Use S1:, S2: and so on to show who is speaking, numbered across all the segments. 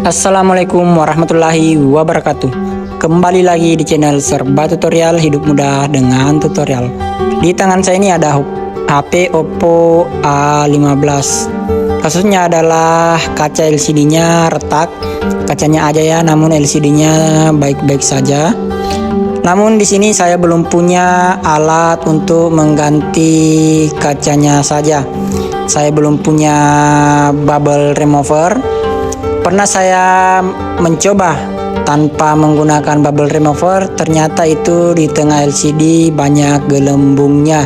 S1: Assalamualaikum warahmatullahi wabarakatuh. Kembali lagi di channel Serba Tutorial Hidup Mudah dengan tutorial. Di tangan saya ini ada HP Oppo A15. Kasusnya adalah kaca LCD-nya retak. Kacanya aja ya, namun LCD-nya baik-baik saja. Namun di sini saya belum punya alat untuk mengganti kacanya saja. Saya belum punya bubble remover. Pernah saya mencoba tanpa menggunakan bubble remover, ternyata itu di tengah LCD banyak gelembungnya.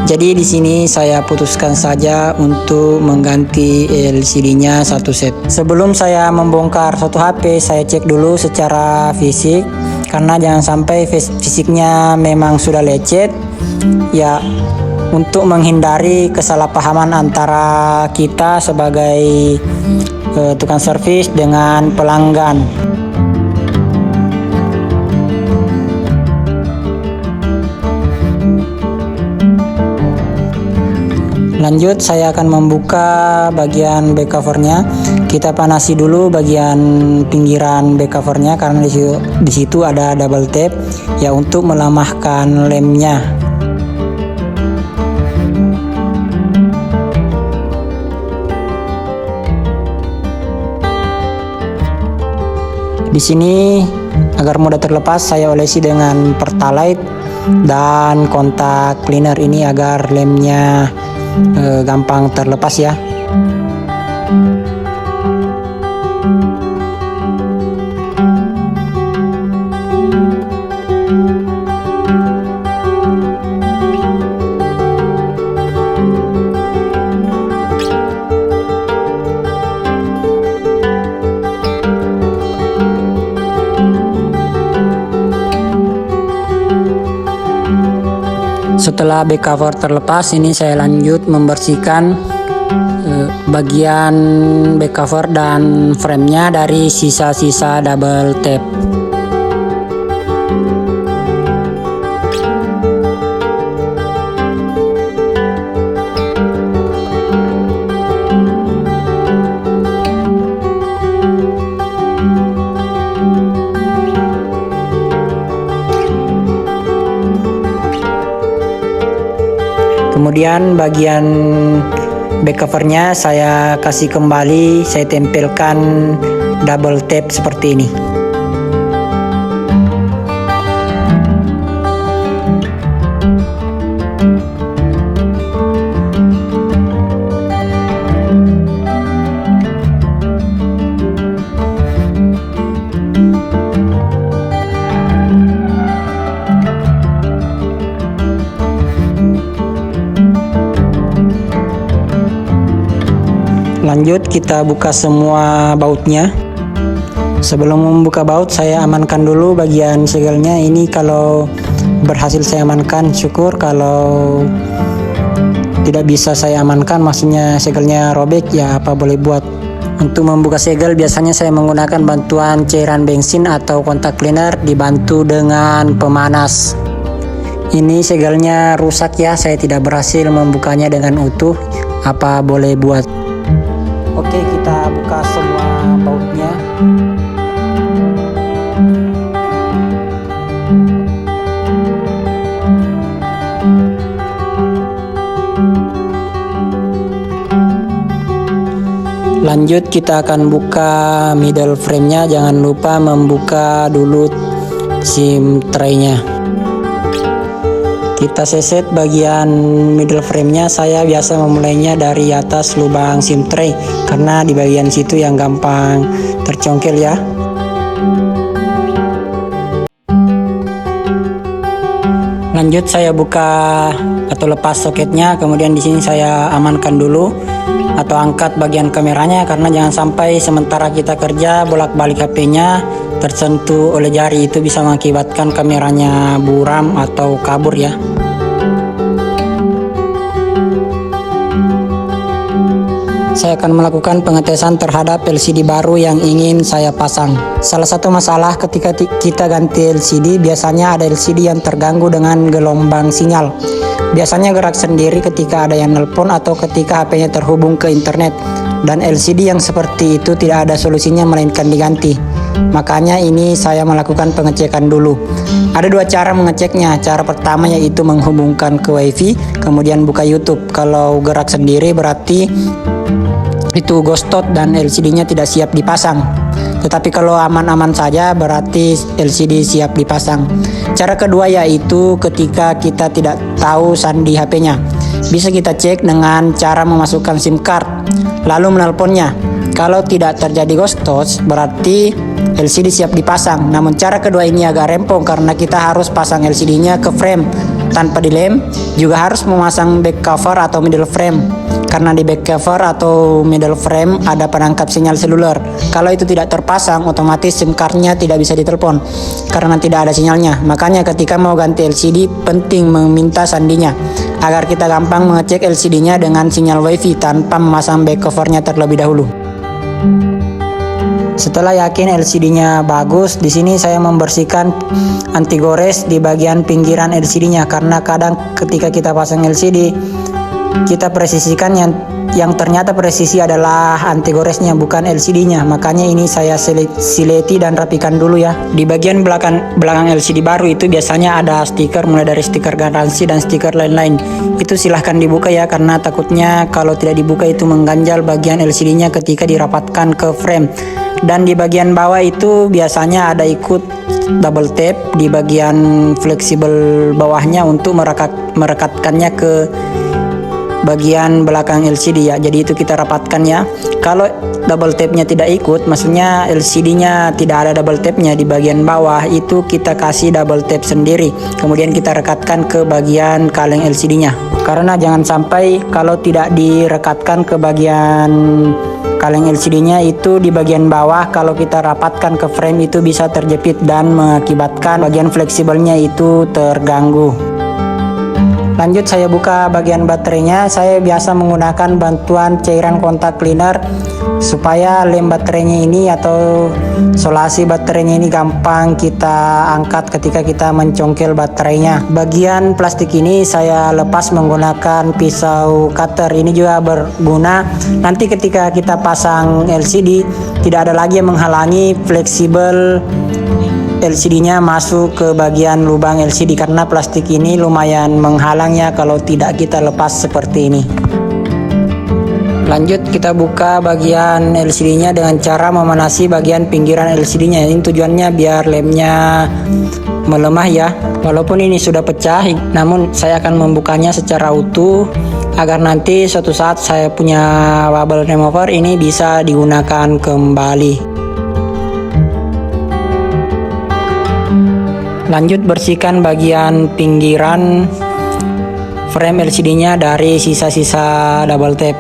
S1: Jadi di sini saya putuskan saja untuk mengganti LCD-nya satu set. Sebelum saya membongkar satu HP, saya cek dulu secara fisik, karena jangan sampai fisiknya memang sudah lecet ya, untuk menghindari kesalahpahaman antara kita sebagai tukang servis dengan pelanggan. Lanjut, saya akan membuka bagian back covernya. Kita panasi dulu bagian pinggiran back covernya, karena di situ ada double tape ya, untuk melemahkan lemnya. Di sini agar mudah terlepas, saya olesi dengan Pertalite dan kontak cleaner ini agar lemnya gampang terlepas ya. Setelah back cover terlepas, ini saya lanjut membersihkan bagian back cover dan framenya dari sisa-sisa double tape. Kemudian bagian back covernya saya kasih kembali, saya tempelkan double tape seperti ini. Lanjut, kita buka semua bautnya. Sebelum membuka baut, saya amankan dulu bagian segelnya. Ini kalau berhasil saya amankan syukur, kalau tidak bisa saya amankan, maksudnya segelnya robek ya, apa boleh buat. Untuk membuka segel biasanya saya menggunakan bantuan cairan bensin atau kontak cleaner dibantu dengan pemanas. Ini segelnya rusak ya, saya tidak berhasil membukanya dengan utuh, apa boleh buat. Oke, kita buka semua bautnya. Lanjut, kita akan buka middle frame-nya. Jangan lupa membuka dulu SIM tray-nya. Kita seset bagian middle frame-nya. Saya biasa memulainya dari atas lubang SIM tray, karena di bagian situ yang gampang tercongkel ya. Lanjut, saya buka atau lepas soketnya. Kemudian di sini saya amankan dulu atau angkat bagian kameranya, karena jangan sampai sementara kita kerja bolak-balik HP-nya tersentuh oleh jari, itu bisa mengakibatkan kameranya buram atau kabur ya. Saya akan melakukan pengetesan terhadap LCD baru yang ingin saya pasang. Salah satu masalah ketika kita ganti LCD, biasanya ada LCD yang terganggu dengan gelombang sinyal. Biasanya gerak sendiri ketika ada yang nelpon atau ketika HP-nya terhubung ke internet. Dan LCD yang seperti itu tidak ada solusinya melainkan diganti. Makanya ini saya melakukan pengecekan dulu. Ada dua cara mengeceknya. Cara pertama yaitu menghubungkan ke WiFi, kemudian buka YouTube. Kalau gerak sendiri berarti itu ghosted dan LCD-nya tidak siap dipasang. Tetapi kalau aman-aman saja berarti LCD siap dipasang. Cara kedua yaitu ketika kita tidak tahu sandi HP-nya. Bisa kita cek dengan cara memasukkan SIM card lalu menelponnya. Kalau tidak terjadi ghosted berarti LCD siap dipasang. Namun cara kedua ini agak rempong karena kita harus pasang LCD-nya ke frame tanpa dilem. Juga harus memasang back cover atau middle frame. Karena di back cover atau middle frame ada penangkap sinyal seluler. Kalau itu tidak terpasang, otomatis SIM card-nya tidak bisa ditelepon karena tidak ada sinyalnya. Makanya ketika mau ganti LCD, penting meminta sandinya agar kita gampang mengecek LCD-nya dengan sinyal WiFi tanpa memasang back cover-nya terlebih dahulu. Setelah yakin LCD-nya bagus, di sini saya membersihkan anti gores di bagian pinggiran LCD-nya karena kadang ketika kita pasang LCD kita presisikan yang ternyata presisi adalah anti goresnya bukan LCD-nya. Makanya ini saya sileti dan rapikan dulu ya. Di bagian belakang LCD baru itu biasanya ada stiker mulai dari stiker garansi dan stiker lain-lain. Itu silahkan dibuka ya karena takutnya kalau tidak dibuka itu mengganjal bagian LCD-nya ketika dirapatkan ke frame. Dan di bagian bawah itu biasanya ada ikut double tap di bagian fleksibel bawahnya untuk merekatkannya ke bagian belakang LCD ya. Jadi itu kita rapatkan ya. Kalau double tapnya tidak ikut, maksudnya LCD-nya tidak ada double tapnya di bagian bawah, itu kita kasih double tap sendiri. Kemudian kita rekatkan ke bagian kaleng LCD-nya. Karena jangan sampai kalau tidak direkatkan ke bagian kaleng LCD-nya itu di bagian bawah, kalau kita rapatkan ke frame itu bisa terjepit dan mengakibatkan bagian fleksibelnya itu terganggu. Lanjut saya buka bagian baterainya. Saya biasa menggunakan bantuan cairan kontak cleaner supaya lem baterainya ini atau solasi baterainya ini gampang kita angkat ketika kita mencongkel baterainya. Bagian plastik ini saya lepas menggunakan pisau cutter. Ini juga berguna nanti ketika kita pasang LCD tidak ada lagi yang menghalangi fleksibel LCD-nya masuk ke bagian lubang LCD karena plastik ini lumayan menghalangnya kalau tidak kita lepas seperti ini. Lanjut kita buka bagian LCD-nya dengan cara memanasi bagian pinggiran LCD-nya. Ini tujuannya biar lemnya melemah ya. Walaupun ini sudah pecah, namun saya akan membukanya secara utuh agar nanti suatu saat saya punya bubble remover ini bisa digunakan kembali. Lanjut bersihkan bagian pinggiran frame LCD-nya dari sisa-sisa double tap.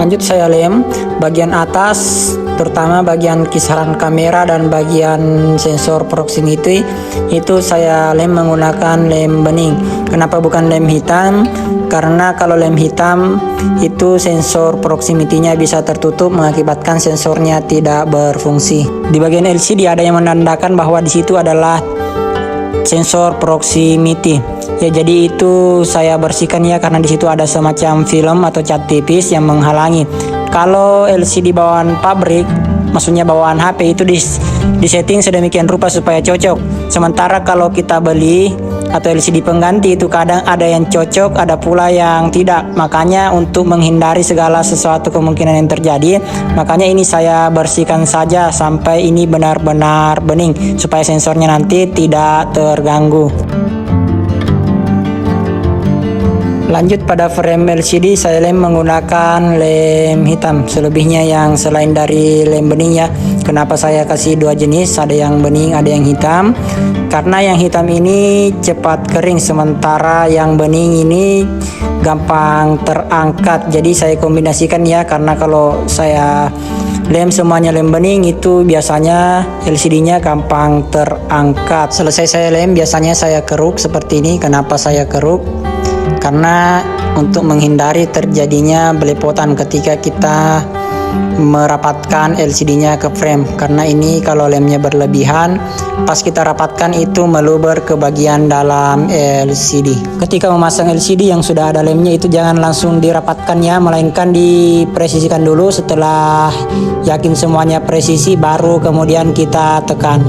S1: Lanjut saya lem bagian atas, terutama bagian kisaran kamera dan bagian sensor proximity itu saya lem menggunakan lem bening. Kenapa bukan lem hitam? Karena kalau lem hitam itu sensor proximity-nya bisa tertutup mengakibatkan sensornya tidak berfungsi. Di bagian LCD ada yang menandakan bahwa di situ adalah sensor proximity. Ya, jadi itu saya bersihkan ya karena di situ ada semacam film atau cat tipis yang menghalangi. Kalau LCD bawaan pabrik, maksudnya bawaan HP itu disetting sedemikian rupa supaya cocok. Sementara kalau kita beli atau LCD pengganti itu kadang ada yang cocok, ada pula yang tidak. Makanya untuk menghindari segala sesuatu kemungkinan yang terjadi, makanya ini saya bersihkan saja sampai ini benar-benar bening supaya sensornya nanti tidak terganggu. Lanjut pada frame LCD, saya lem menggunakan lem hitam. Selebihnya yang selain dari lem bening ya. Kenapa saya kasih dua jenis, ada yang bening ada yang hitam? Karena yang hitam ini cepat kering, sementara yang bening ini gampang terangkat. Jadi saya kombinasikan ya, karena kalau saya lem semuanya lem bening itu biasanya LCD-nya gampang terangkat. Selesai saya lem, biasanya saya keruk seperti ini. Kenapa saya keruk? Karena untuk menghindari terjadinya belepotan ketika kita merapatkan LCD-nya ke frame. Karena ini kalau lemnya berlebihan, pas kita rapatkan itu meluber ke bagian dalam LCD. Ketika memasang LCD yang sudah ada lemnya itu jangan langsung dirapatkan ya, melainkan dipresisikan dulu. Setelah yakin semuanya presisi, baru kemudian kita tekan.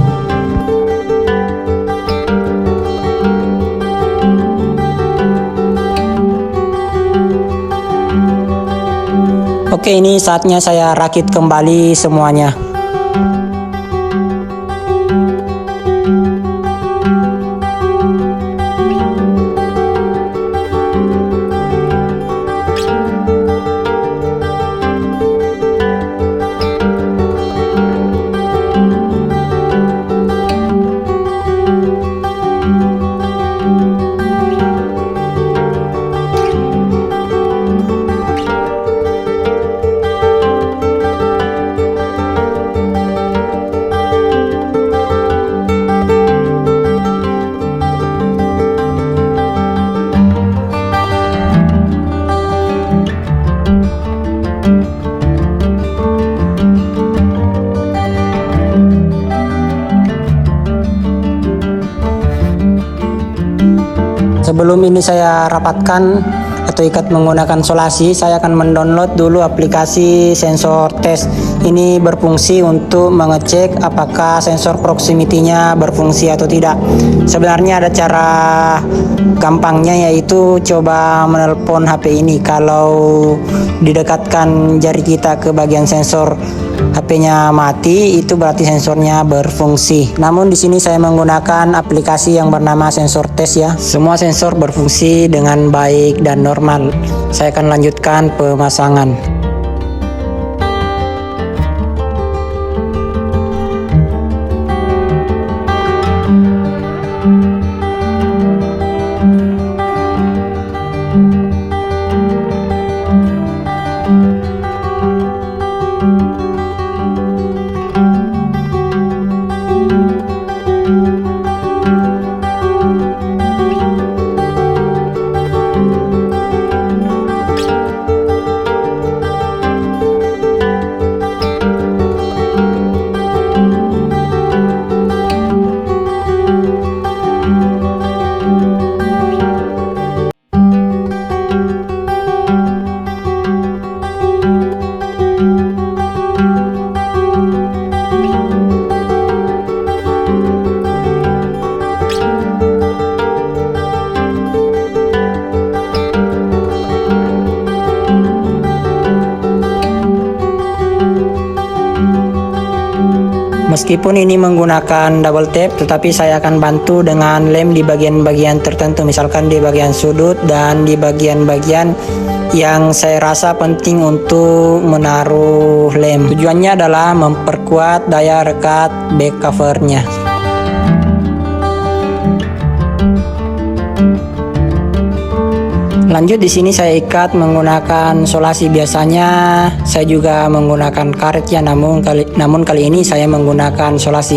S1: Oke, ini saatnya saya rakit kembali semuanya. Sebelum ini saya rapatkan atau ikat menggunakan solasi, saya akan mendownload dulu aplikasi sensor test. Ini berfungsi untuk mengecek apakah sensor proximity-nya berfungsi atau tidak. Sebenarnya ada cara gampangnya, yaitu coba menelpon HP ini. Kalau didekatkan jari kita ke bagian sensor, HP-nya mati, itu berarti sensornya berfungsi. Namun di sini saya menggunakan aplikasi yang bernama sensor test ya. Semua sensor berfungsi dengan baik dan normal. Saya akan lanjutkan pemasangan. Meskipun ini menggunakan double tap, tetapi saya akan bantu dengan lem di bagian-bagian tertentu, misalkan di bagian sudut dan di bagian-bagian yang saya rasa penting untuk menaruh lem. Tujuannya adalah memperkuat daya rekat back covernya. Lanjut, di sini saya ikat menggunakan solasi. Biasanya saya juga menggunakan karet ya, namun kali ini saya menggunakan solasi.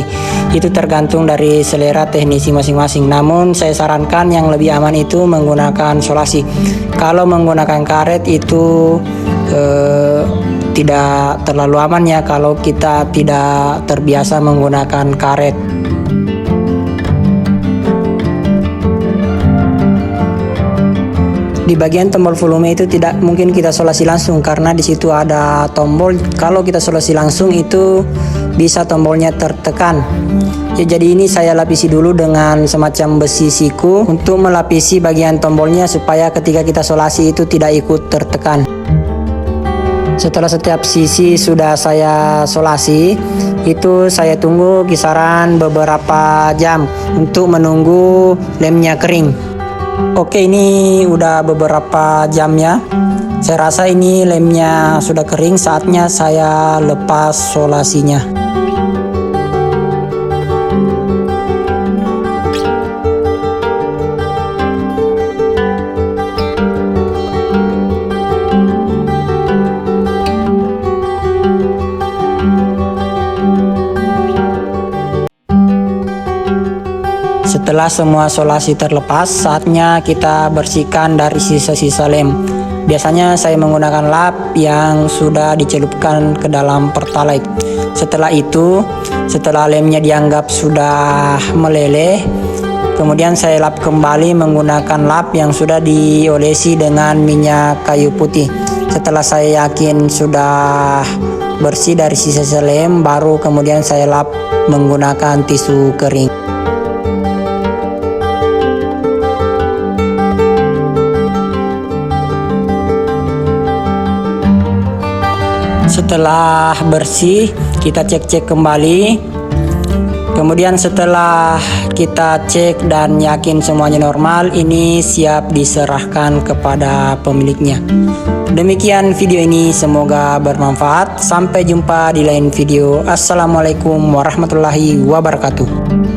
S1: Itu tergantung dari selera teknisi masing-masing. Namun saya sarankan yang lebih aman itu menggunakan solasi. Kalau menggunakan karet itu tidak terlalu aman ya kalau kita tidak terbiasa menggunakan karet. Di bagian tombol volume itu tidak mungkin kita solasi langsung karena di situ ada tombol. Kalau kita solasi langsung itu bisa tombolnya tertekan. Ya, jadi ini saya lapisi dulu dengan semacam besi siku untuk melapisi bagian tombolnya supaya ketika kita solasi itu tidak ikut tertekan. Setelah setiap sisi sudah saya solasi, itu saya tunggu kisaran beberapa jam untuk menunggu lemnya kering. Oke, ini udah beberapa jamnya. Saya rasa ini lemnya sudah kering, saatnya saya lepas solasinya. Setelah semua solasi terlepas, saatnya kita bersihkan dari sisa-sisa lem. Biasanya saya menggunakan lap yang sudah dicelupkan ke dalam pertalite. Setelah itu, setelah lemnya dianggap sudah meleleh, kemudian saya lap kembali menggunakan lap yang sudah diolesi dengan minyak kayu putih. Setelah saya yakin sudah bersih dari sisa-sisa lem, baru kemudian saya lap menggunakan tisu kering. Setelah bersih, kita cek-cek kembali. Kemudian setelah kita cek dan yakin semuanya normal, ini siap diserahkan kepada pemiliknya. Demikian video ini, semoga bermanfaat. Sampai jumpa di lain video. Assalamualaikum warahmatullahi wabarakatuh.